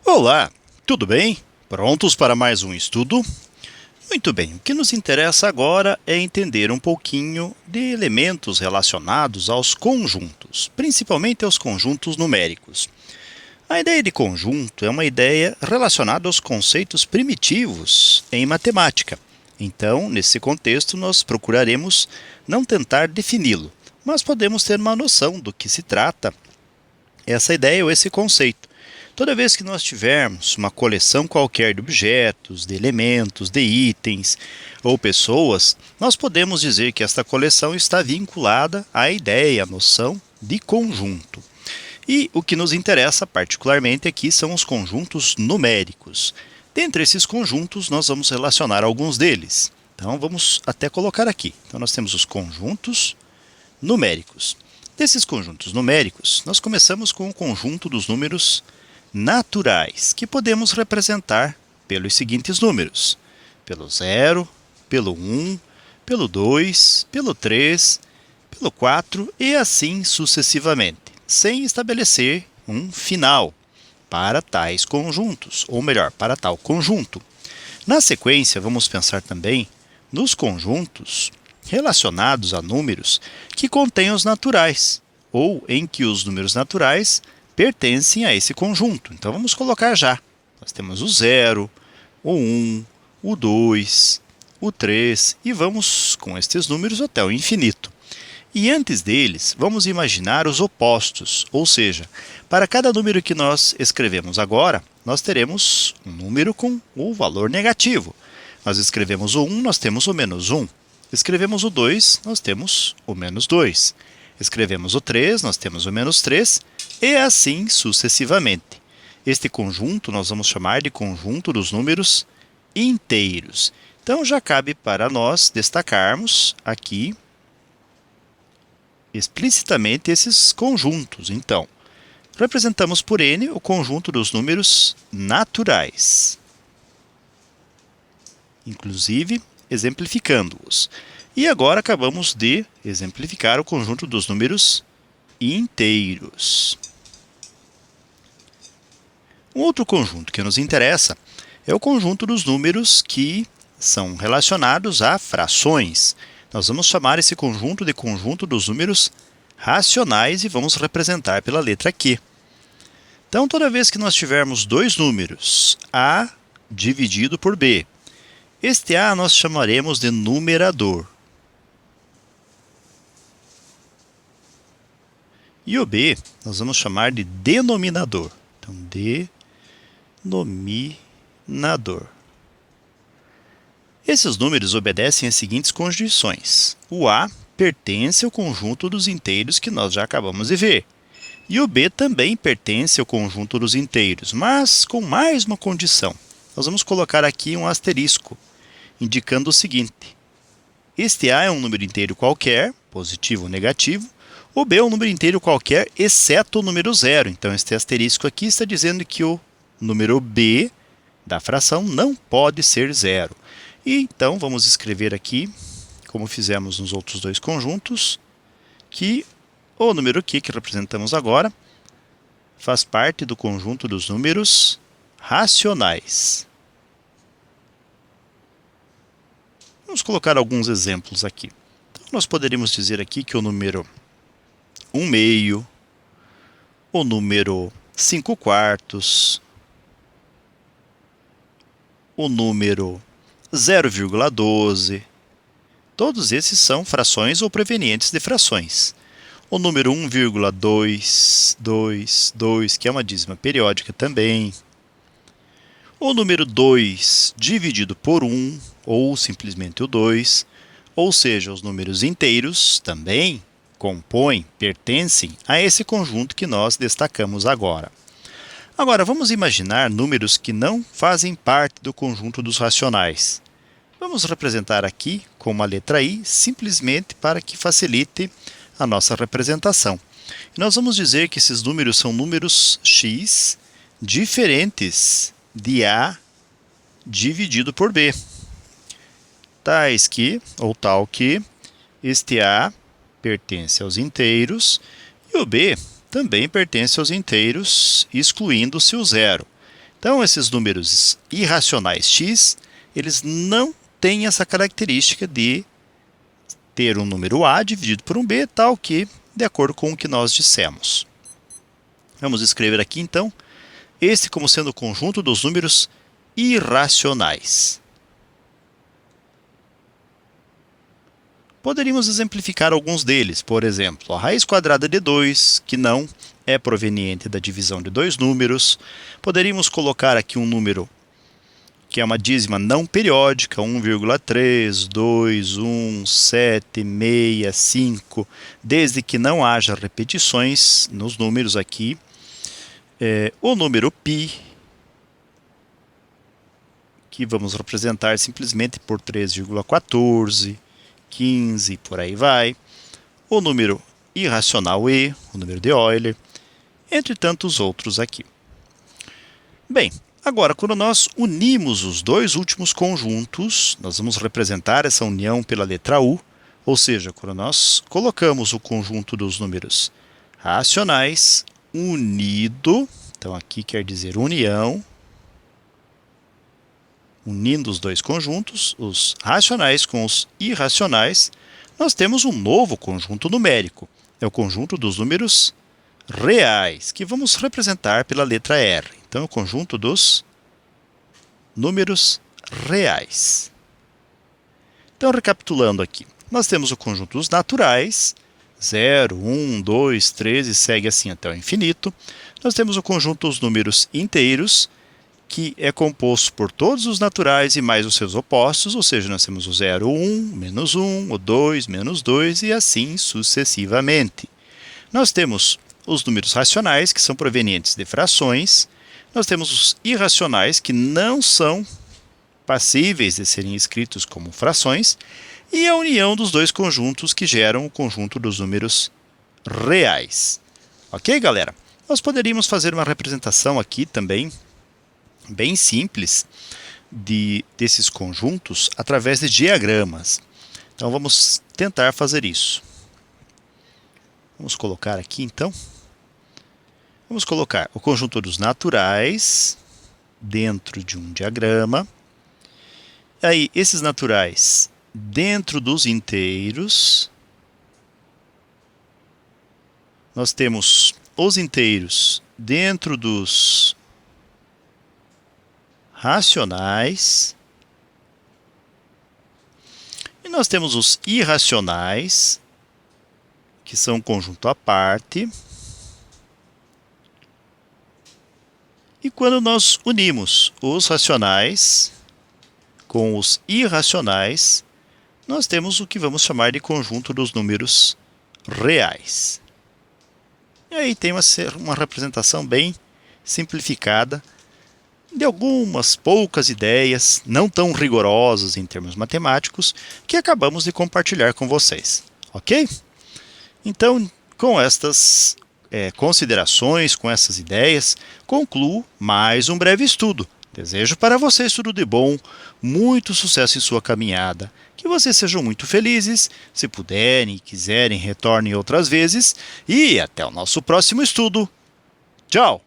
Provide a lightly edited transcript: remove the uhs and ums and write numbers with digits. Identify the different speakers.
Speaker 1: Olá, tudo bem? Prontos para mais um estudo? Muito bem, o que nos interessa agora é entender um pouquinho de elementos relacionados aos conjuntos, principalmente aos conjuntos numéricos. A ideia de conjunto é uma ideia relacionada aos conceitos primitivos em matemática. Então, nesse contexto, nós procuraremos não tentar defini-lo, mas podemos ter uma noção do que se trata essa ideia ou esse conceito. Toda vez que nós tivermos uma coleção qualquer de objetos, de elementos, de itens ou pessoas, nós podemos dizer que esta coleção está vinculada à ideia, à noção de conjunto. E o que nos interessa particularmente aqui são os conjuntos numéricos. Dentre esses conjuntos, nós vamos relacionar alguns deles. Então, vamos até colocar aqui. Então, nós temos os conjuntos numéricos. Desses conjuntos numéricos, nós começamos com o conjunto dos números naturais, que podemos representar pelos seguintes números: pelo 0, pelo 1, pelo 2, pelo 3, pelo 4 e assim sucessivamente, sem estabelecer um final para tais conjuntos, ou melhor, para tal conjunto. Na sequência, vamos pensar também nos conjuntos relacionados a números que contêm os naturais, ou em que os números naturais pertencem a esse conjunto. Então, vamos colocar já. Nós temos o 0, o 1, o 2, o 3 e vamos com estes números até o infinito. E antes deles, vamos imaginar os opostos, ou seja, para cada número que nós escrevemos agora, nós teremos um número com o valor negativo. Nós escrevemos o 1, nós temos o menos 1. Escrevemos o 2, nós temos o menos 2. Escrevemos o 3, nós temos o menos 3, e assim sucessivamente. Este conjunto nós vamos chamar de conjunto dos números inteiros. Então, já cabe para nós destacarmos aqui explicitamente esses conjuntos. Então, representamos por n o conjunto dos números naturais, inclusive exemplificando-os. E agora acabamos de exemplificar o conjunto dos números inteiros. Um outro conjunto que nos interessa é o conjunto dos números que são relacionados a frações. Nós vamos chamar esse conjunto de conjunto dos números racionais e vamos representar pela letra Q. Então, toda vez que nós tivermos dois números, A dividido por B, este A nós chamaremos de numerador. E o B nós vamos chamar de denominador. Então, denominador. Esses números obedecem às seguintes condições. O A pertence ao conjunto dos inteiros que nós já acabamos de ver. E o B também pertence ao conjunto dos inteiros, mas com mais uma condição. Nós vamos colocar aqui um asterisco, indicando o seguinte: este A é um número inteiro qualquer, positivo ou negativo, o B é um número inteiro qualquer, exceto o número 0. Então, este asterisco aqui está dizendo que o número B da fração não pode ser 0. E então, vamos escrever aqui, como fizemos nos outros dois conjuntos, que o número Q, que representamos agora, faz parte do conjunto dos números racionais. Vamos colocar alguns exemplos aqui. Então, nós poderíamos dizer aqui que o número 1/2, o número 5/4, o número 0,12, todos esses são frações ou provenientes de frações. O número 1,222, que é uma dízima periódica também. O número 2 dividido por 1, ou simplesmente o 2, ou seja, os números inteiros também compõem, pertencem a esse conjunto que nós destacamos agora. Agora, vamos imaginar números que não fazem parte do conjunto dos racionais. Vamos representar aqui com uma letra I, simplesmente para que facilite a nossa representação. E nós vamos dizer que esses números são números x diferentes de A dividido por B. Tais que, ou tal que, este A pertence aos inteiros e o B também pertence aos inteiros, excluindo-se o 0. Então, esses números irracionais x, eles não têm essa característica de ter um número a dividido por um b, tal que, de acordo com o que nós dissemos. Vamos escrever aqui, então, esse como sendo o conjunto dos números irracionais. Poderíamos exemplificar alguns deles, por exemplo, a raiz quadrada de 2, que não é proveniente da divisão de dois números. Poderíamos colocar aqui um número que é uma dízima não periódica, 1,3, 2, 1, 7, 6, 5, desde que não haja repetições nos números aqui. O número π, que vamos representar simplesmente por 3,14, 15, por aí vai. O número irracional e, o número de Euler, entre tantos outros aqui. Bem, agora, quando nós unimos os dois últimos conjuntos, nós vamos representar essa união pela letra U, ou seja, quando nós colocamos o conjunto dos números racionais unido, então aqui quer dizer união, unindo os dois conjuntos, os racionais com os irracionais, nós temos um novo conjunto numérico. É o conjunto dos números reais, que vamos representar pela letra R. Então, é o conjunto dos números reais. Então, recapitulando aqui, nós temos o conjunto dos naturais, 0, 1, 2, 3 e segue assim até o infinito. Nós temos o conjunto dos números inteiros, que é composto por todos os naturais e mais os seus opostos, ou seja, nós temos o 0, 1, menos 1, o 2, menos 2 e assim sucessivamente. Nós temos os números racionais, que são provenientes de frações. Nós temos os irracionais, que não são passíveis de serem escritos como frações. E a união dos dois conjuntos que geram o conjunto dos números reais. Ok, galera? Nós poderíamos fazer uma representação aqui também, bem simples, desses conjuntos através de diagramas. Então, vamos tentar fazer isso. Vamos colocar aqui, então. Vamos colocar o conjunto dos naturais dentro de um diagrama. Aí, esses naturais dentro dos inteiros. Nós temos os inteiros dentro dos racionais. E nós temos os irracionais, que são um conjunto à parte. E quando nós unimos os racionais com os irracionais, nós temos o que vamos chamar de conjunto dos números reais. E aí tem uma representação bem simplificada de algumas poucas ideias, não tão rigorosas em termos matemáticos, que acabamos de compartilhar com vocês. Ok? Então, com estas considerações, com essas ideias, concluo mais um breve estudo. Desejo para vocês tudo de bom, muito sucesso em sua caminhada, que vocês sejam muito felizes, se puderem e quiserem, retornem outras vezes, e até o nosso próximo estudo. Tchau!